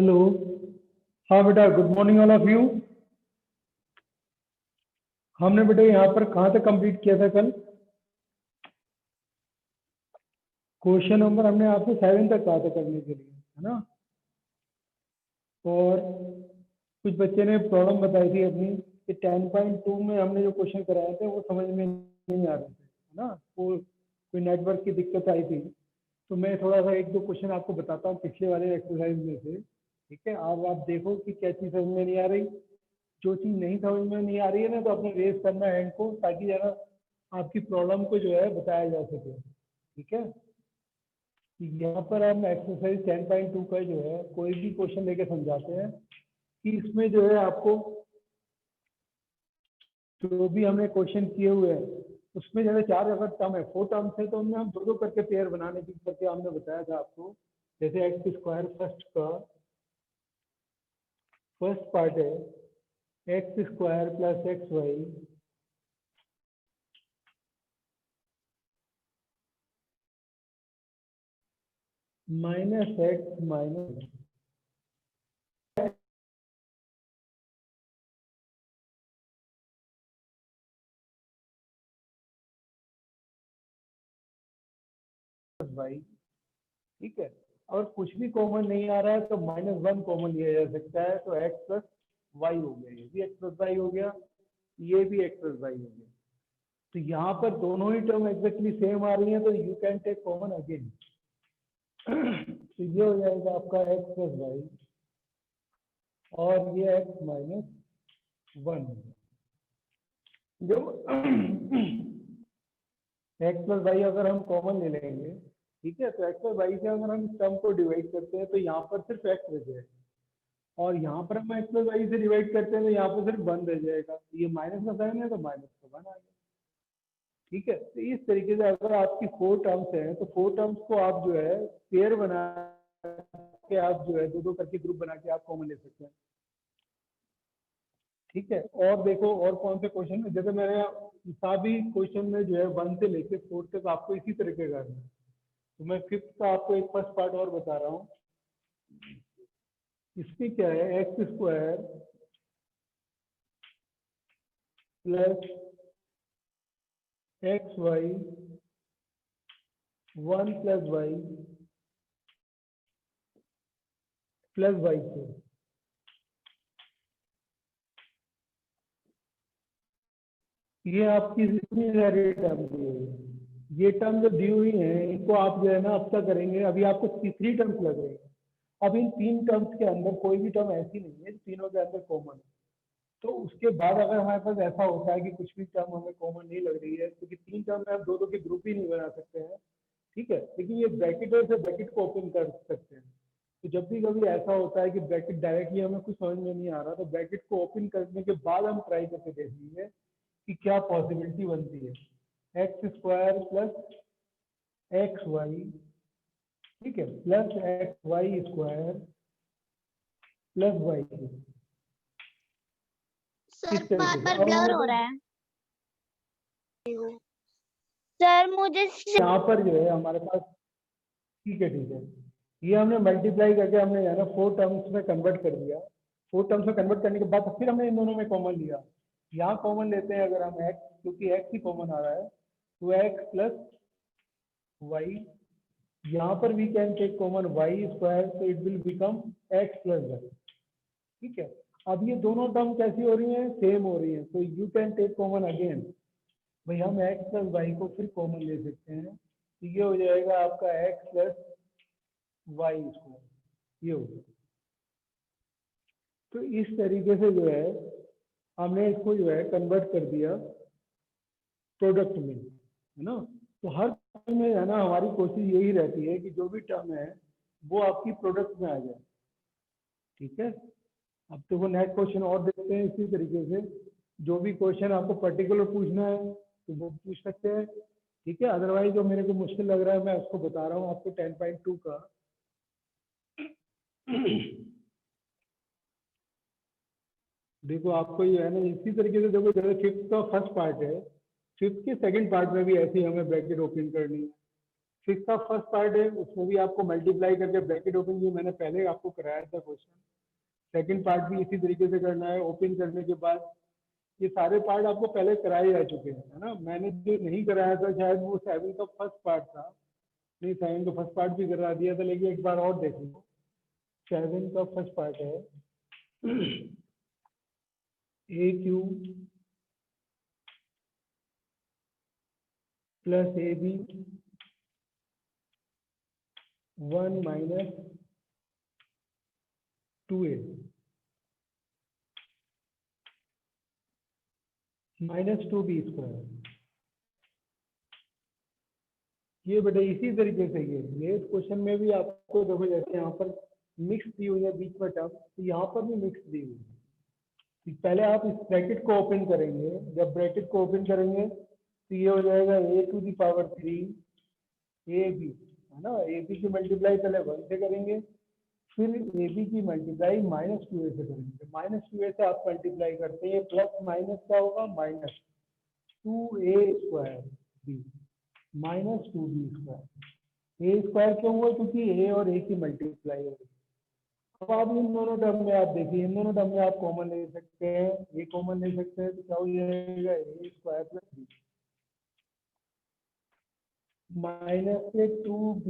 Hello. हाँ बेटा, good morning all of you. हमने बेटा यहाँ पर कहाँ तक कंप्लीट किया था कल? क्वेश्चन नंबर हमने आपसे 7 तक कहा था करने के लिए, है ना। और कुछ बच्चे ने प्रॉब्लम बताई थी अपनी कि 10.2 में हमने जो क्वेश्चन कराए थे वो समझ में नहीं आ रहे थे, है ना। वो कोई नेटवर्क की दिक्कत आई थी। तो मैं थोड़ा सा एक दो क्वेश्चन आपको बताता हूँ पिछले वाले एक्सरसाइज में से। ठीक है, अब आप देखो कि क्या चीज़ समझ में नहीं आ रही। जो चीज़ नहीं समझ में नहीं आ रही है ना, तो अपने रेस करना है हैंड को, ताकि जरा आपकी प्रॉब्लम को जो है बताया जा सके। ठीक है, यहाँ पर हम एक्सरसाइज 10.2 का जो है कोई भी क्वेश्चन लेके समझाते हैं कि इसमें जो है आपको जो भी हमने क्वेश्चन किए हुए हैं उसमें जैसे 4 अगर टर्म है, 4 टर्म्स है, तो उनमें हम दो दो करके पेयर बनाने की करके हमने बताया था आपको। जैसे एक्स स्क्वायर फर्स्ट का फर्स्ट पार्ट है x square plus x y minus x minus y. ठीक है, और कुछ भी कॉमन नहीं आ रहा है तो -1 कॉमन लिया जा सकता है, तो एक्स प्लस वाई हो गया, ये भी एक्स प्लस वाई हो गया, ये भी एक्स प्लस वाई हो गया। तो यहाँ पर दोनों ही टर्म एग्जैक्टली सेम आ रही है, तो you can take common again. तो ये हो जाएगा आपका एक्स प्लस वाई और ये एक्स माइनस 1। जब एक्स प्लस वाई अगर हम कॉमन ले लेंगे, ठीक है, तो एक्स प्लस वाई से अगर हम इस टर्म को डिवाइड करते हैं तो यहाँ पर सिर्फ एक्स रह जाएगा, और यहाँ पर हम एक्स प्लस वाई से डिवाइड करते हैं तो यहाँ पर सिर्फ 1 रह जाएगा। ये माइनस का साइन है तो माइनस का 1 आ गया। ठीक है, तो इस तरीके से अगर आपकी 4 टर्म्स हैं तो 4 टर्म्स को आप जो है पेयर बना के आप जो है दो दो करके ग्रुप बना के आप कॉमन ले सकते हैं। ठीक है, और देखो और कौन से क्वेश्चन में, जैसे मैंने सभी क्वेश्चन में जो है 1 से लेके 4 तक आपको इसी तरीके का करना है। तो मैं 5th का आपको एक फर्स्ट पार्ट और बता रहा हूँ। इसमें क्या है, x square plus x y 1 plus y plus y से। ये आपकी जितनी सारी टर्म दी हुई है, ये टर्म जो दी हुई है इनको आप जो है ना अब क्या करेंगे, अभी आपको 3 टर्म्स लग रही है। अब इन 3 टर्म्स के अंदर कोई भी टर्म ऐसी नहीं है तीनों के अंदर कॉमन है। तो उसके बाद अगर हमारे पास ऐसा होता है कि कुछ भी टर्म हमें कॉमन नहीं लग रही है, क्योंकि 3 टर्म में हम दो दो के ग्रुप ही नहीं बना सकते हैं। ठीक है, लेकिन ये ब्रैकेटर से ब्रैकेट को ओपन कर सकते हैं। तो जब भी कभी ऐसा होता है कि ब्रैकेट डायरेक्टली हमें कुछ समझ में नहीं आ रहा, तो ब्रैकेट को ओपन करने के बाद हम ट्राई करके देख लीजिए कि क्या पॉसिबिलिटी बनती है। X square plus x y, ठीक है, plus x y square plus y, sir इस तरीके बार से। बार अब ब्लर हमारे हो पास रहा है सर मुझे। यहाँ पर जो है हमारे पास, ठीक है ठीक है, ये हमने मल्टीप्लाई करके हमने है ना 4 टर्म्स में कन्वर्ट कर दिया। 4 टर्म्स में कन्वर्ट करने के बाद फिर हमने इन दोनों में कॉमन लिया। यहाँ कॉमन लेते हैं अगर हम एक्स, क्योंकि एक्स ही कॉमन आ रहा है, तो एक्स प्लस वाई। यहाँ पर we can take common Y square, तो it will become X plus Y. ठीक है, अब ये दोनों टर्म कैसी हो रही हैं, सेम हो रही हैं, तो you can take common again. भाई हम एक्स प्लस वाई को फिर कॉमन ले सकते हैं, तो ये हो जाएगा आपका एक्स प्लस वाई स्क्वायर, ये हो गया। तो इस तरीके से जो है हमने इसको जो है कन्वर्ट कर दिया प्रोडक्ट में, है ना। तो हर टर्म में है ना हमारी कोशिश यही रहती है कि जो भी टर्म है वो आपकी प्रोडक्ट में आ जाए। ठीक है, अब तो वो नेक्स्ट क्वेश्चन और देखते हैं इसी तरीके से। जो भी क्वेश्चन आपको पर्टिकुलर पूछना है तो वो पूछ सकते हैं। ठीक है, अदरवाइज जो मेरे को मुश्किल लग रहा है मैं उसको बता रहा हूँ आपको 10.2 का। देखो आपको ये है ना इसी तरीके से, देखो जैसे 5th का फर्स्ट पार्ट है, 5th के सेकंड पार्ट में भी ऐसे ही हमें ब्रैकेट ओपन करनी है। सिक्स का फर्स्ट पार्ट है, उसमें भी आपको मल्टीप्लाई करके ब्रैकेट ओपन किया, मैंने पहले आपको कराया था क्वेश्चन। सेकंड पार्ट भी इसी तरीके से करना है, ओपन करने के बाद। ये सारे पार्ट आपको पहले कराए जा चुके हैं, है ना। मैंने जो नहीं कराया था शायद वो 7 का फर्स्ट पार्ट था। नहीं, 7 का फर्स्ट पार्ट भी करा दिया था, लेकिन एक बार और देख लो। 7 का फर्स्ट पार्ट है A Q plus A B 1 minus 2a minus 2b²। ये बेटा इसी तरीके से ये इस क्वेश्चन में भी आपको देखो, जैसे यहाँ पर मिक्स दी हुई है बीच में टर्म, तो यहाँ पर भी मिक्स दी हुई है। तो पहले आप इस ब्रैकेट को ओपन करेंगे, जब ब्रैकेट को ओपन करेंगे तो ये हो जाएगा a⁻³ ए बी, है ना। ए बी की मल्टीप्लाई पहले 1 से करेंगे, फिर ए बी की मल्टीप्लाई -2a से करेंगे। -2a से आप मल्टीप्लाई करते हैं, प्लस माइनस क्या होगा, -2a² बी -2b²। a² क्यों हुआ, क्योंकि a और a की मल्टीप्लाई हो रही है। अब आप इन दोनों टर्म में आप देखिए, इन दोनों टर्म में आप कॉमन ले सकते हैं, ये कॉमन ले सकते हैं, तो क्या हो जाएगा a² plus b -2b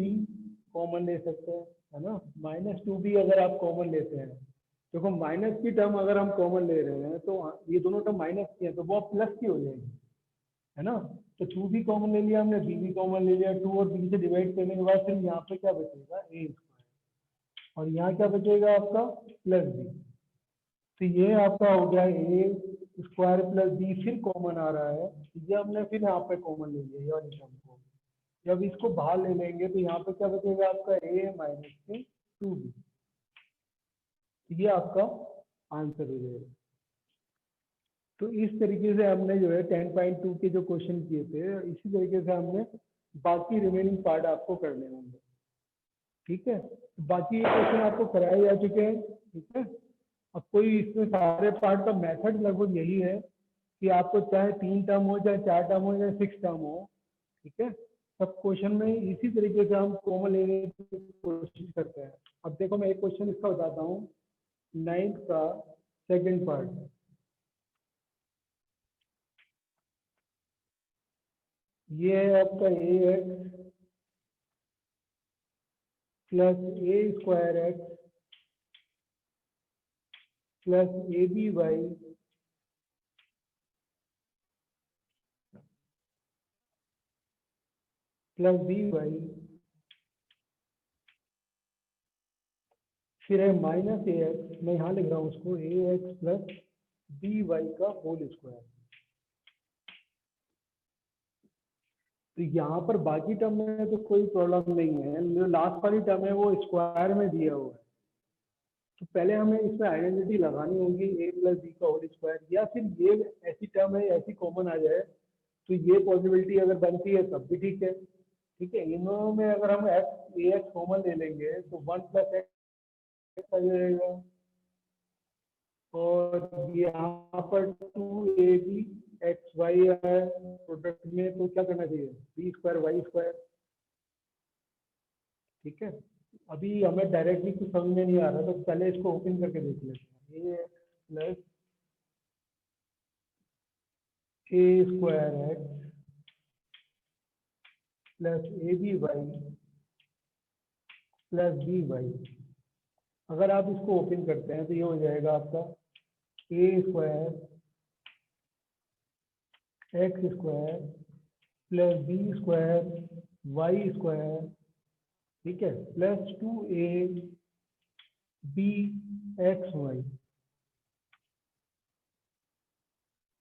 common ले सकते हैं, है ना। -2b अगर आप कॉमन लेते हैं, देखो माइनस की टर्म अगर हम कॉमन ले रहे हैं तो ये दोनों टर्म माइनस की है, तो वो प्लस की हो जाएगी, है ना। तो 2b कॉमन ले लिया हमने, b भी कॉमन ले लिया, 2 और b से डिवाइड करने के बाद फिर यहाँ पे क्या बचेगा, a² और यहाँ क्या बचेगा आपका प्लस b। तो ये आपका हो गया a² प्लस b, फिर कॉमन आ रहा है, ये हमने फिर यहाँ पे कॉमन ले लिया ये वाली टर्म को। जब इसको बाहर ले लेंगे तो यहाँ पे क्या बचेगा आपका a माइनस 2b। ये आपका आंसर हो जाएगा। तो इस तरीके से हमने जो है 10.2 के जो क्वेश्चन किए थे, इसी तरीके से हमने बाकी रिमेनिंग पार्ट आपको करने होंगे, ठीक है। बाकी ये क्वेश्चन आपको कराए जा चुके हैं, ठीक है। अब कोई इसमें सारे पार्ट का मेथड लगभग यही है कि आपको चाहे 3 टर्म हो, चाहे 4 टर्म हो, चाहे 6 टर्म हो, ठीक है। सब क्वेश्चन में इसी तरीके से हम कॉमन लेने की कोशिश करते हैं। अब देखो मैं एक क्वेश्चन इसका बताता हूँ, 9th का सेकंड पार्ट। ये है आपका ax plus a² plus aby plus by, फिर है -ax, मैं यहाँ लिख रहा हूँ उसको ax प्लस by का होल स्क्वायर। तो यहाँ पर बाकी टर्म में तो कोई प्रॉब्लम नहीं है, जो लास्ट वाली टर्म है वो स्क्वायर में दिया हुआ है। तो पहले हमें इसमें आइडेंटिटी लगानी होगी a प्लस बी का होल स्क्वायर, या फिर ये ऐसी टर्म है ऐसी कॉमन आ जाए, तो ये पॉसिबिलिटी अगर बनती है तब भी ठीक है, ठीक है। इन दोनों में अगर हम ax कॉमन ले लेंगे तो 1 प्लस एक्स आ जाएगा, और यहाँ पर 2ab xy है प्रोडक्ट में, तो क्या करना चाहिए, b² y², ठीक है। अभी हमें डायरेक्टली कुछ समझ में नहीं आ रहा, तो पहले इसको ओपन करके देख लेते हैं। ये plus a² plus ab plus by। अगर आप इसको ओपन करते हैं तो ये हो जाएगा आपका a² x² plus b² y², ठीक है, प्लस 2ab xy,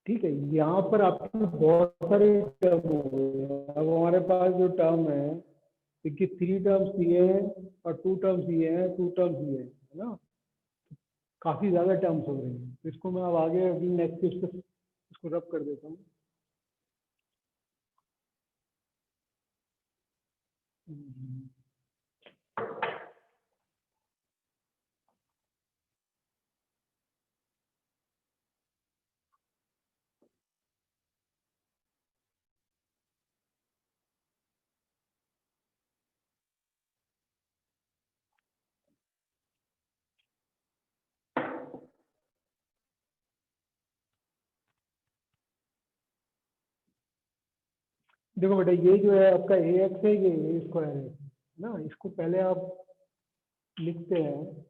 ठीक है। यहाँ पर आपके बहुत सारे टर्म हो गए। अब हमारे पास जो टर्म है, क्योंकि 3 टर्म्स दिए हैं और 2 टर्म्स दिए हैं, 2 टर्म्स दिए हैं, है ना। काफी ज्यादा टर्म्स हो रही हैं, इसको मैं अब आगे अभी नेक्स्ट इसको रब कर देता हूँ। देखो बेटा, ये जो है आपका ए एक्स है, ये ए स्क्वायर है ना, इसको पहले आप लिखते हैं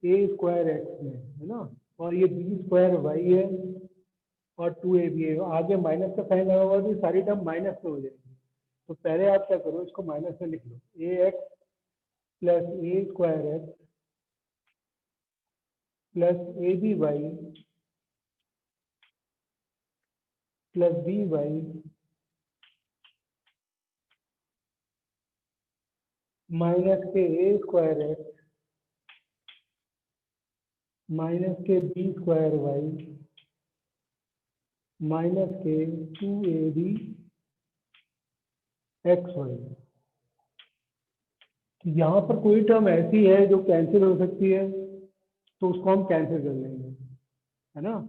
ए स्क्वायर एक्स में, है ना, और ये बी स्क्वायर वाई है और 2ab है, आगे माइनस का साइन लगा हुआ तो ये सारी टर्म माइनस में हो जाएगी। तो पहले आप क्या करो, इसको माइनस में लिख लो, A X plus A square X plus A B Y plus B Y minus K A square X minus K B square Y minus K 2ab x Y. यहाँ पर कोई टर्म ऐसी है जो कैंसिल हो सकती है, तो उसको हम कैंसिल कर लेंगे, है ना।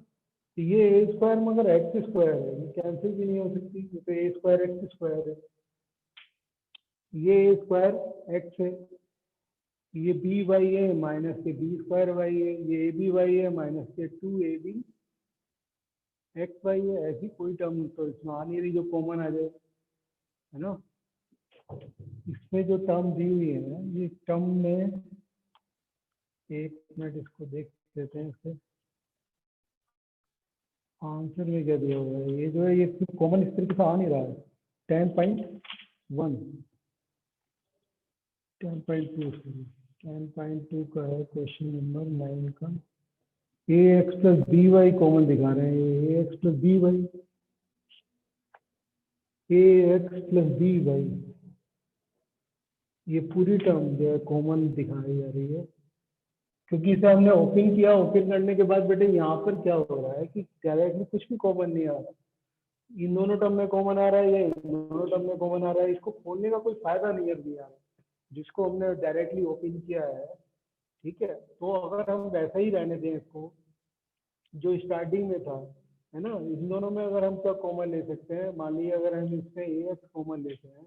तो ये ए स्क्वायर मगर एक्स स्क्वायर है, ये कैंसिल भी नहीं हो सकती, तो ए स्क्वायर एक्स स्क्वायर है, ये ए स्क्वायर एक्स है, ये बी वाई है minus K B square Y है, ये ए बी वाई है minus K 2ab x Y है। ऐसी कोई टर्म तो इसमें आ नहीं रही जो कॉमन आ जाए, है ना। इसमें जो टर्म दी हुई है ना, ये टर्म में, एक मिनट इसको देख लेते हैं, इससे आंसर में क्या दिया हुआ है, ये जो है ये कॉमन इस तरीके से आ नहीं रहा है। 10.1 10.2 10.2 का है क्वेश्चन नंबर 9 का। A X plus B Y common दिखा रहे हैं, A X plus B Y, A X plus B Y, ये पूरी टर्म जो है कॉमन दिखाई जा रही है, क्योंकि इसे हमने ओपन किया। ओपन करने के बाद बेटे यहाँ पर क्या हो रहा है कि डायरेक्टली कुछ भी कॉमन नहीं आ रहा, इन दोनों टर्म में कॉमन आ रहा है या इन दोनों टर्म में कॉमन आ रहा है, इसको खोलने का कोई फायदा नहीं है भैया, जिसको हमने डायरेक्टली ओपन किया है। ठीक है, तो अगर हम वैसा ही रहने दें इसको जो स्टार्टिंग में था, है ना, इन दोनों में अगर हम क्या कॉमन ले सकते हैं, मान लीजिए अगर हम इसमें ए एक्स कॉमन लेते हैं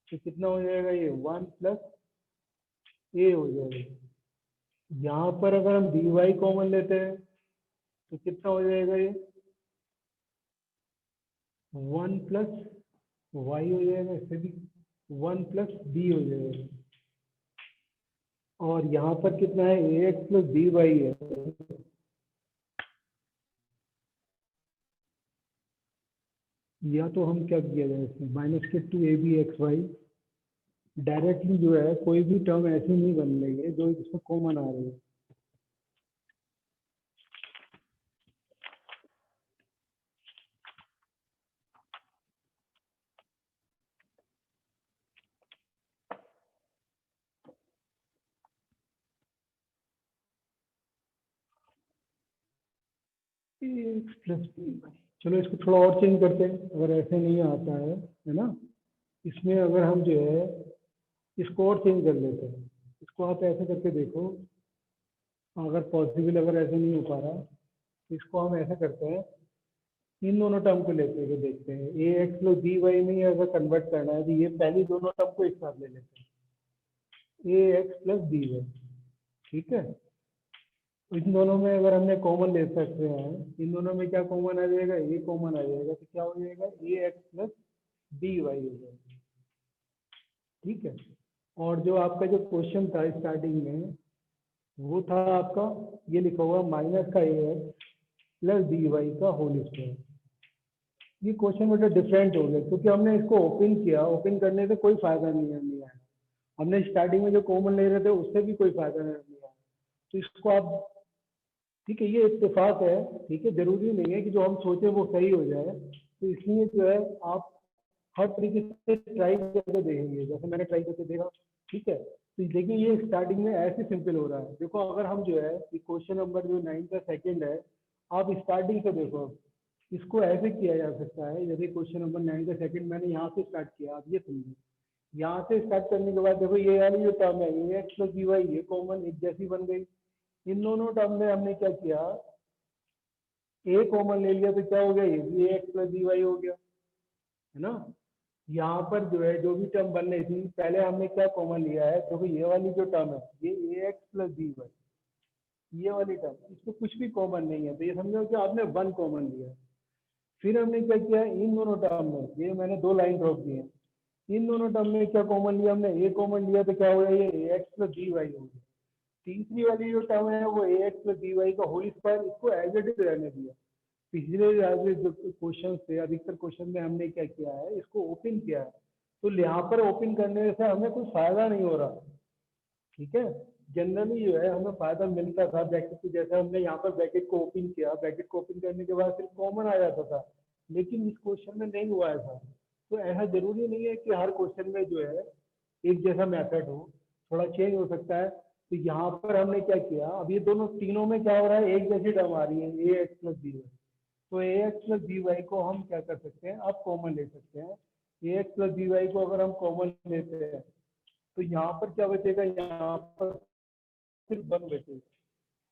तो कितना हो जाएगा, ये 1 प्लस ए हो जाएगा। यहाँ पर अगर हम डी वाई कॉमन लेते हैं तो कितना हो जाएगा, ये 1 प्लस वाई हो जाएगा, इससे भी 1 प्लस बी हो जाएगा। और यहाँ पर कितना है, ए एक्स प्लस बी वाई है, या तो हम क्या किया जाए इसमें minus K 2ab x Y, directly जो है कोई भी टर्म ऐसी नहीं बन रही है जो इसमें कॉमन आ रही है। प्लस बी, चलो इसको थोड़ा और चेंज करते हैं, अगर ऐसे नहीं आता है ना, इसमें अगर हम जो है इसको और चेंज कर लेते हैं, इसको आप ऐसे करके देखो, अगर पॉसिबल, अगर ऐसे नहीं हो पा रहा तो इसको हम ऐसा करते हैं, इन दोनों टर्म को लेते हुए देखते हैं, A X plus B Y में अगर कन्वर्ट करना है तो ये पहली दोनों टर्म को एक साथ ले लेते हैं, A X plus B Y. ठीक है, तो इन दोनों में अगर हमने कॉमन ले सकते हैं, इन दोनों में क्या कॉमन आ जाएगा, ए कॉमन आ जाएगा, तो क्या हो जाएगा, ए एक्स प्लस बी वाई हो जाएगा। ठीक है, और जो आपका जो क्वेश्चन था स्टार्टिंग में, वो था आपका ये लिखा हुआ माइनस का A X plus B Y का होल स्क्वायर। ये क्वेश्चन बेटा डिफरेंट हो गया, क्योंकि हमने इसको ओपन किया, ओपन करने से कोई फायदा नहीं आया, हमने स्टार्टिंग में जो कॉमन ले रहे थे उससे भी कोई फायदा नहीं आया, तो इसको आप, ठीक है, ये इत्तेफाक है, ठीक है, जरूरी नहीं है कि जो हम सोचें वो सही हो जाए, तो इसलिए जो है आप हर तरीके से ट्राई करके देखेंगे, जैसे मैंने ट्राई करके देखा। ठीक है, तो देखिए ये स्टार्टिंग में ऐसे सिंपल हो रहा है, देखो अगर हम जो है क्वेश्चन नंबर जो 9 का सेकंड है, आप स्टार्टिंग से देखो, इसको ऐसे किया जा सकता है, जैसे क्वेश्चन नंबर 9 का सेकंड मैंने यहाँ से स्टार्ट किया, आप ये समझिए, यहाँ से स्टार्ट करने के बाद देखो ये वाली जो टर्म है ए एक्स प्लस बी वाई, ये कॉमन एक जैसी बन गई। इन दोनों टर्म में हमने क्या किया, ए कॉमन ले लिया, तो क्या हो गया, ये भी ए एक्स प्लस बी वाई हो गया, है ना। यहाँ पर जो है जो भी टर्म बन रही थी, पहले हमने क्या कॉमन लिया है, देखो ये वाली जो टर्म है, ये ए एक्स प्लस बी वाई, ये वाली टर्म, इसमें कुछ भी कॉमन नहीं है, तो ये समझो कि आपने 1 कॉमन लिया, फिर हमने क्या किया, इन दोनों टर्म में, ये मैंने 2 लाइन ड्रॉप किए हैं, इन दोनों टर्म में क्या कॉमन लिया हमने, ए कॉमन लिया तो क्या हो गया, ये ax प्लस dy हो गया। तीसरी वाली जो टर्म है वो ax प्लस dy का होल स्क्वायर, इसको एज इट इज रहने दिया। पिछले वाले जो क्वेश्चन थे, अधिकतर क्वेश्चन में हमने क्या किया है, इसको ओपन किया है, तो यहाँ पर ओपन करने से हमें कोई फायदा नहीं हो रहा। ठीक है, जनरली जो है हमें फायदा मिलता था ब्रैकेट को, जैसे हमने यहाँ पर ब्रैकेट को ओपन किया, ब्रैकेट को ओपन करने के बाद फिर कॉमन आ जाता था, लेकिन इस क्वेश्चन में नहीं हुआ ऐसा। तो ऐसा जरूरी नहीं है कि हर क्वेश्चन में जो है एक जैसा मेथड हो, थोड़ा चेंज हो सकता है। तो यहाँ पर हमने क्या किया, अब ये दोनों तीनों में क्या हो रहा है, एक जैसी टर्म आ रही है, ए एक्स प्लस बी वाई। तो ए एक्स प्लस बी वाई को हम क्या कर सकते हैं, अब कॉमन ले सकते हैं। A X plus B Y को अगर हम कॉमन लेते हैं तो यहाँ पर क्या बचेगा, यहाँ पर सिर्फ 1 बचेगा,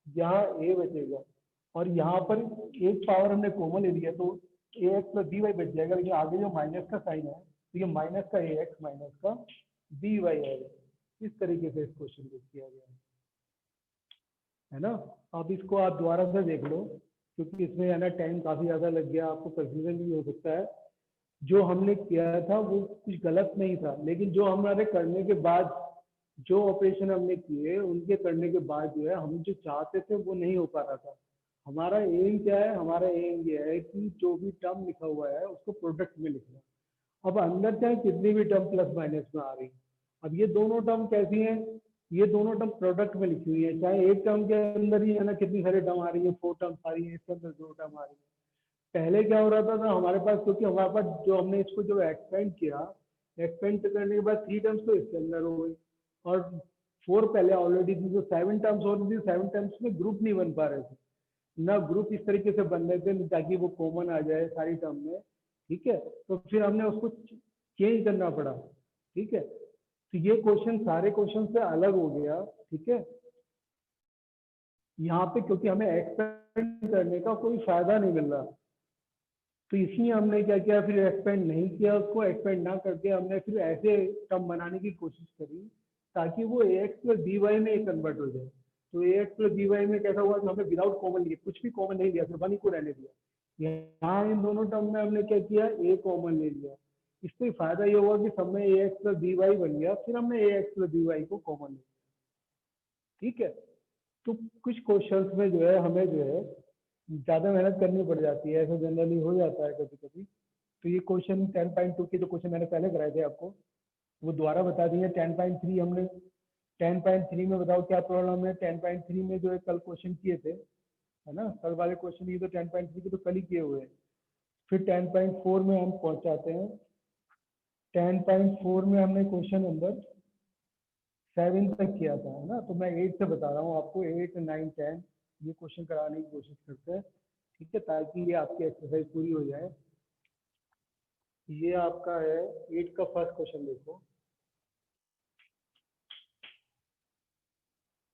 यहाँ ए बचेगा, और यहाँ पर एक पावर हमने कॉमन ले लिया तो ए एक्स प्लस बी वाई बच जाएगा, लेकिन आगे जो माइनस का साइन है तो ये माइनस का ए एक्स माइनस का बी वाई आएगा। इस तरीके से इस क्वेश्चन को किया गया है ना। अब इसको आप दोबारा से देख लो, क्योंकि इसमें है ना टाइम काफ़ी ज़्यादा लग गया, आपको कंफ्यूजन भी हो सकता है। जो हमने किया था वो कुछ गलत नहीं था, लेकिन जो हमारे करने के बाद जो ऑपरेशन हमने किए उनके करने के बाद जो है हम जो चाहते थे वो नहीं हो पा रहा था। हमारा एम क्या है, हमारा एम ये है कि जो भी टर्म लिखा हुआ है उसको प्रोडक्ट में लिखना। अब अंदर चाहे कितनी भी टर्म प्लस माइनस में आ रही, अब ये दोनों टर्म कैसी हैं, ये दोनों टर्म प्रोडक्ट में लिखी हुई है, चाहे एक टर्म के अंदर ही है ना कितनी सारी टर्म आ रही है, 4 टर्म आ रही है, इसके अंदर 2 टर्म आ रही है। पहले क्या हो रहा था ना हमारे पास, क्योंकि हमारे पास जो हमने इसको जो एक्सपेंड किया, एक्सपेंड करने के बाद 3 टर्म्स तो इसके अंदर हो गई, और 4 पहले ऑलरेडी थी, जो 7 टर्म्स हो रही थी, 7 टर्म्स में ग्रुप नहीं बन पा रहे थे ना, ग्रुप इस तरीके से बन रहे थे ताकि वो कॉमन आ जाए सारी टर्म में। ठीक है, तो फिर हमने उसको चेंज करना पड़ा। ठीक है, तो ये क्वेश्चन सारे क्वेश्चन से अलग हो गया। ठीक है, यहाँ पे क्योंकि हमें एक्सपेंड करने का कोई फायदा नहीं मिल रहा, तो इसलिए हमने क्या किया, फिर एक्सपेंड नहीं किया उसको, एक्सपेंड ना करके हमने फिर ऐसे टर्म बनाने की कोशिश करी ताकि वो ए एक्स प्लस बी वाई में कन्वर्ट हो जाए। तो ए एक्स प्लस बी वाई में कैसा हुआ कि हमने विदाउट कॉमन लिया, कुछ भी कॉमन नहीं लिया, सिर्फ 1 ही को रहने दिया। यहाँ इन दोनों टर्म में हमने क्या किया, ए कॉमन ले लिया। इससे फायदा ये हुआ कि सब में ए एक्स प्लस बी वाई बन गया, फिर हमने ए एक्स प्लस बी वाई को कॉमन लिया। ठीक है, तो कुछ क्वेश्चंस में जो है हमें जो है ज़्यादा मेहनत करनी पड़ जाती है, ऐसा जनरली हो जाता है कभी कभी। तो ये क्वेश्चन 10.2 के जो क्वेश्चन मैंने पहले कराए थे आपको, वो दोबारा बता दिए। 10.3 हमने 10.3 में बताओ क्या प्रॉब्लम है। 10.3 में जो है कल क्वेश्चन किए थे, है ना, कल वाले क्वेश्चन, ये तो 10.3 के तो कल ही किए हुए हैं। फिर 10.4 में हम पहुंचाते हैं। 10.4 में हमने क्वेश्चन नंबर 7 तक किया था, है ना, तो मैं 8 से बता रहा हूँ आपको, 8, 9, 10 ये क्वेश्चन कराने की कोशिश करते हैं। ठीक है, ताकि ये आपकी एक्सरसाइज पूरी हो जाए। ये आपका है 8 का फर्स्ट क्वेश्चन, देखो,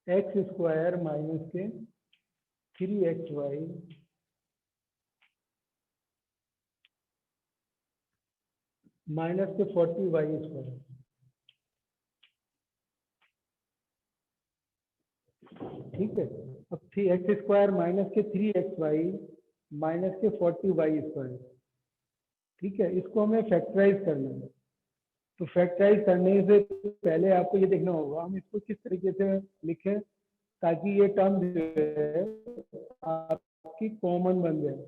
एक्स स्क्वायर माइनस के 3xy माइनस के 40y स्क्वायर। ठीक है, अब 3x स्क्वायर माइनस के 3xy माइनस के 40y स्क्वायर। ठीक है, इसको हमें फैक्टराइज करना है। तो फैक्टराइज करने से पहले आपको ये देखना होगा हम इसको किस तरीके से लिखें ताकि ये टर्म जो है आपकी कॉमन बन जाए।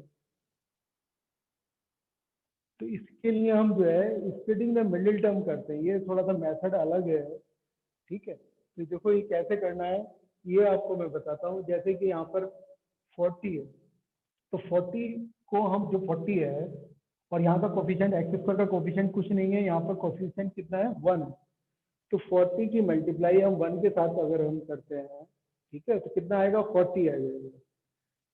तो इसके लिए हम जो है स्प्लिटिंग द मिडिल टर्म करते हैं, ये थोड़ा सा मेथड अलग है। ठीक है, तो देखो ये कैसे करना है, ये आपको मैं बताता हूँ। जैसे कि यहाँ पर 40 है, तो 40 को हम, जो 40 है और यहाँ का कोफिशिएंट एक्स स्क्वायर का कोफिशिएंट कुछ नहीं है, यहाँ पर कोफिशिएंट कितना है, 1। तो 40 की मल्टीप्लाई हम 1 के साथ अगर हम करते हैं, ठीक है, तो कितना आएगा, 40 आ जाएगा।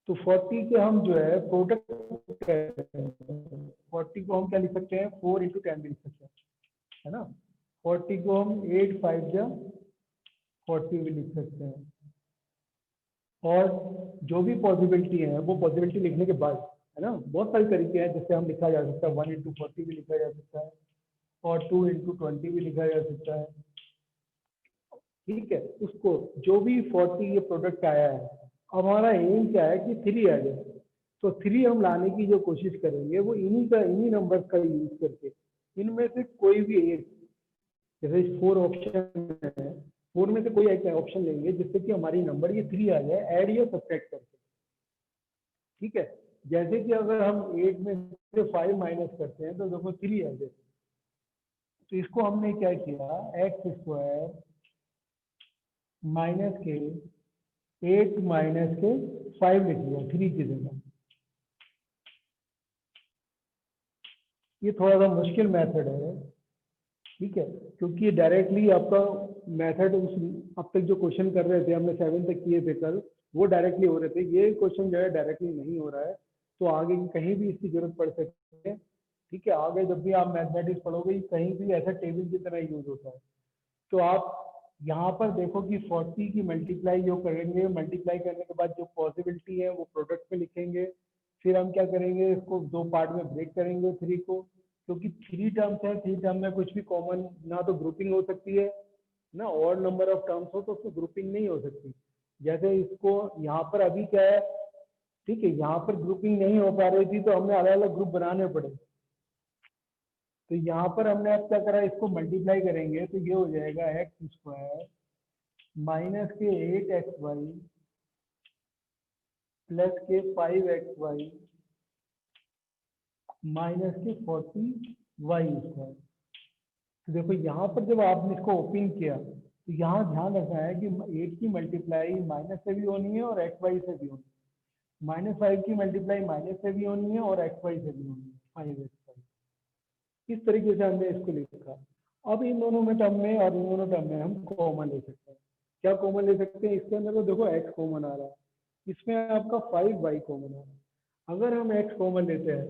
तो 40 के हम जो है प्रोडक्ट, 40 को हम क्या लिख सकते हैं, 4 × 10 भी लिख सकते हैं, है ना। 40 को हम 8, 5 या 40 भी लिख सकते हैं। और जो भी पॉसिबिलिटी है वो पॉसिबिलिटी लिखने के बाद, है ना, बहुत सारे तरीके हैं जिससे हम लिखा जा सकता है। 1 × 40 भी लिखा जा सकता है, और 2 × 20 भी लिखा जा सकता है। ठीक है, उसको जो भी 40 ये प्रोडक्ट आया है, अब हमारा एम क्या है कि 3 आ जाए। तो 3 हम लाने की जो कोशिश करेंगे वो इन्हीं नंबर का यूज करके, इनमें से कोई भी एक, जैसे 4 ऑप्शन है, 4 में से कोई एक ऑप्शन लेंगे जिससे कि हमारी नंबर ये 3 आ जाए, ऐड या सब्ट्रैक्ट करके। ठीक है, जैसे कि अगर हम 8 में से 5 माइनस करते हैं तो देखो 3 आ जाए। तो इसको हमने क्या किया, एक्स स्क्वायर माइनस के 8 माइनस के 5 लिख दिया 3 की जगह। ये थोड़ा सा मुश्किल मेथड है, ठीक है, क्योंकि ये डायरेक्टली आपका मेथड उस अब तक जो क्वेश्चन कर रहे थे हमने 7 तक किए थे कल, वो डायरेक्टली हो रहे थे। ये क्वेश्चन जो है डायरेक्टली नहीं हो रहा है, तो आगे कहीं भी इसकी जरूरत पड़ सकती है। ठीक है, आगे जब भी आप मैथमेटिक्स पढ़ोगे कहीं भी ऐसा टेबल की तरह यूज होता है। तो आप यहाँ पर देखो कि 40 की मल्टीप्लाई जो करेंगे, मल्टीप्लाई करने के बाद जो पॉसिबिलिटी है वो प्रोडक्ट में लिखेंगे। फिर हम क्या करेंगे, इसको 2 पार्ट में ब्रेक करेंगे 3 को, क्योंकि 3 टर्म्स है, 3 टर्म में कुछ भी कॉमन ना तो ग्रुपिंग हो सकती है ना, और नंबर ऑफ टर्म्स हो तो उसमें ग्रुपिंग नहीं हो सकती। जैसे इसको यहाँ पर अभी क्या है, ठीक है, यहाँ पर ग्रुपिंग नहीं हो पा रही थी तो हमने अलग अलग ग्रुप बनाने पड़े। तो यहाँ पर हमने अब क्या करा, इसको मल्टीप्लाई करेंगे तो ये हो जाएगा एक्स स्क्वायर माइनस के 8xy प्लस के 5xy माइनस के 40y स्क्वायर। तो देखो यहाँ पर जब आपने इसको ओपन किया तो यहाँ ध्यान रखना है कि 8 की मल्टीप्लाई माइनस से भी होनी है और एक्स वाई से भी होनी है, -5 की मल्टीप्लाई माइनस से भी होनी है और एक्स वाई से भी होनी है, 5xy। इस तरीके से हमने इसको लिखा। अब इन दोनों में टर्म में और इन दोनों टर्म में हम कॉमन ले सकते हैं। क्या कॉमन ले सकते हैं, इसके अंदर तो देखो x कॉमन आ रहा है, इसमें आपका 5y कॉमन आ रहा है। अगर हम x कॉमन लेते हैं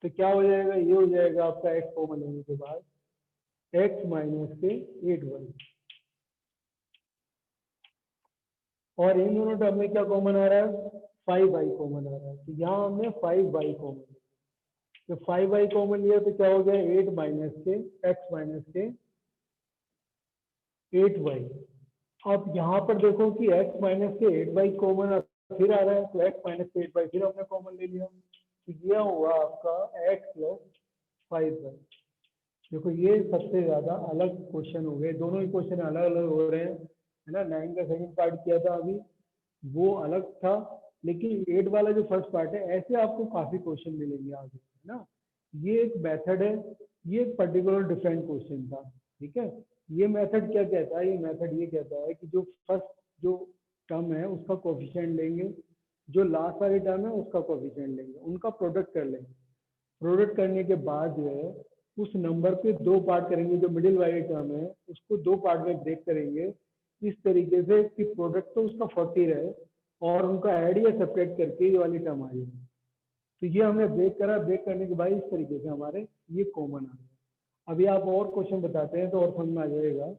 तो क्या हो जाएगा, ये हो जाएगा आपका x कॉमन लेने के बाद x माइनस के 8y, और इन दोनों टर्म में क्या कॉमन आ रहा है, 5y कॉमन आ रहा है। तो यहाँ हमने 5y कॉमन लिया, तो 5y कॉमन लिया तो क्या हो गया, 8 माइनस के x माइनस के 8y। अब यहाँ पर देखो कि x माइनस के 8y कॉमन फिर आ रहा है, तो x माइनस के 8y फिर हमने कॉमन ले लिया, तो ये हुआ आपका x प्लस 5y। देखो ये सबसे ज्यादा अलग क्वेश्चन हो गए, दोनों ही क्वेश्चन अलग अलग हो रहे हैं, है ना। 9 का सेकंड पार्ट किया था अभी, वो अलग था, लेकिन 8 वाला जो फर्स्ट पार्ट है, ऐसे आपको काफी क्वेश्चन मिलेंगे आगे, है ना। ये एक मेथड है, ये एक पर्टिकुलर डिफरेंट क्वेश्चन था, ठीक है। ये मेथड क्या कहता है, ये मेथड ये कहता है कि जो फर्स्ट जो टर्म है उसका कोफिशिएंट लेंगे, जो लास्ट वाली टर्म है उसका कोफिशिएंट लेंगे, उनका प्रोडक्ट कर लेंगे। प्रोडक्ट करने के बाद जो है उस नंबर पे 2 पार्ट करेंगे, जो मिडिल वाली टर्म है उसको 2 पार्ट में ब्रेक करेंगे, इस तरीके से कि प्रोडक्ट तो उसका 40 रहे और उनका ऐड या सब्ट्रैक्ट करके ये वाली टर्म आ जाएगी। तो ये हमने ब्रेक करा, ब्रेक करने के बाद इस तरीके से हमारे ये कॉमन आ गया। अभी आप और क्वेश्चन बताते हैं तो और समझ में आ जाएगा,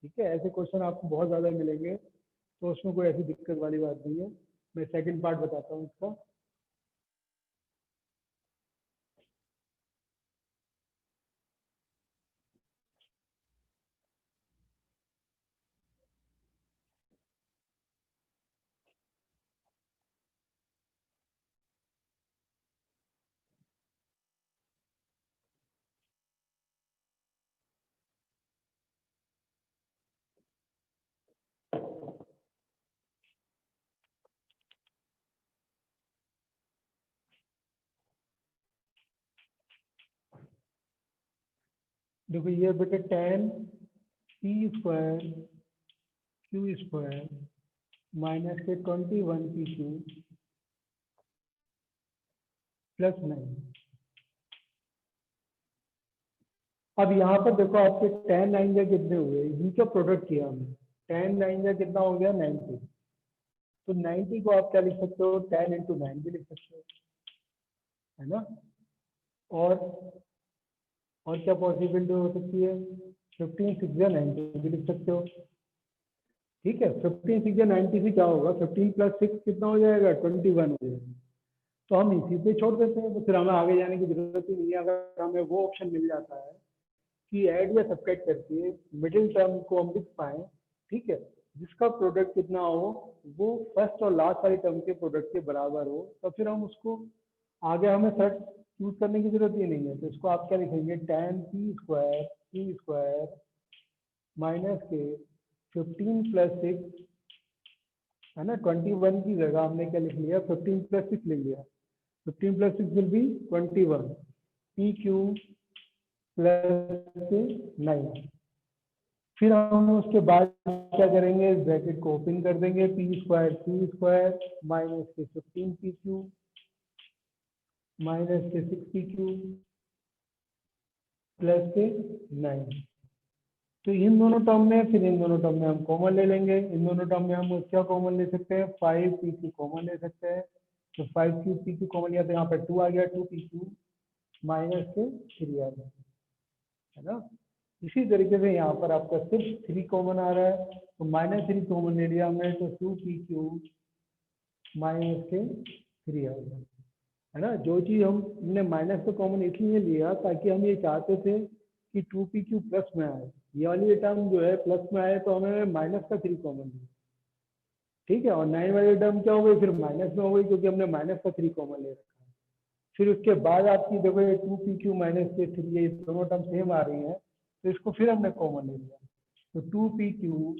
ठीक है। ऐसे क्वेश्चन आपको बहुत ज़्यादा मिलेंगे, तो उसमें कोई ऐसी दिक्कत वाली बात नहीं है। मैं सेकेंड पार्ट बताता हूँ इसका। देखो ये बेटा tan p square q square minus के 21 p2 प्लस 9। अब यहाँ पर देखो आपके tan 9 का कितने हुए, इनका प्रोडक्ट किया हमने, tan 9 का कितना हो गया 90। तो 90 को आप क्या लिख सकते हो, 10 इंटू 9 भी लिख सकते हो, है ना। और क्या पॉसिबिलिटी हो सकती है, 15 6 या 90 भी लिख सकते हो, ठीक है। 15 6 या 90 से क्या होगा, 15 प्लस 6 कितना हो जाएगा, 21 हो जाएगा। तो हम इसी पे छोड़ देते हैं, तो फिर हमें आगे जाने की जरूरत ही नहीं है। अगर हमें वो ऑप्शन मिल जाता है कि ऐड या सब्ट्रैक्ट करके मिडिल टर्म को हम लिख पाए, ठीक है, जिसका प्रोडक्ट कितना हो वो फर्स्ट और लास्ट वाली टर्म के प्रोडक्ट के बराबर हो, तो फिर हम उसको आगे हमें सेट यूज करने की जरूरत ही नहीं है। तो इसको आप क्या लिखेंगे, tan p स्क्वायर माइनस के 15 + 6 है ना, 21 की जगह हमने क्या लिख लिया, 15 + 6 लिख लिया। 15 + 6 will be 21 P Q plus 9। फिर हम उसके बाद क्या करेंगे, ब्रैकेट को ओपन कर देंगे, पी स्क्वायर माइनस के 15 पी क्यू माइनस के 6 पी क्यू प्लस के 9। तो इन दोनों टर्म में, फिर इन दोनों टर्म में हम कॉमन ले लेंगे। इन दोनों टर्म में हम क्या कॉमन ले सकते हैं, 5 पी क्यू कॉमन ले सकते हैं। तो 5 क्यू पी क्यू कॉमन लिया तो यहाँ पे 2 आ गया, 2 पी क्यू माइनस के 3 आ गया, है ना। इसी तरीके से यहाँ पर आपका सिर्फ 3 कॉमन आ रहा है, तो -3 कॉमन ले लिया हमने, तो 2 पी क्यू माइनस के 3 आ गया, है ना। जो चीज़ हमने माइनस का कॉमन इसलिए लिया ताकि हम ये चाहते थे कि 2 पी क्यू प्लस में आए, ये वाली टर्म जो है प्लस में आए, तो हमें माइनस का 3 कॉमन लिया, ठीक है। और 9 वाली टर्म क्या हो गई, फिर माइनस में हो गई, क्योंकि हमने माइनस का 3 कॉमन ले रखा है। फिर उसके बाद आपकी देखो ये 2 पी क्यू माइनस के 3, ये दोनों टर्म सेम आ रही हैं, तो इसको फिर हमने कॉमन ले लिया। तो 2 पी क्यू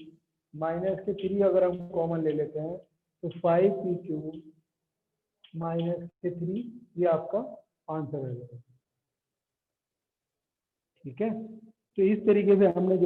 माइनस के 3 अगर हम कॉमन ले लेते हैं तो 5 पी क्यू माइनस के 3, ये आपका आंसर है, ठीक है। तो इस तरीके से हमने जो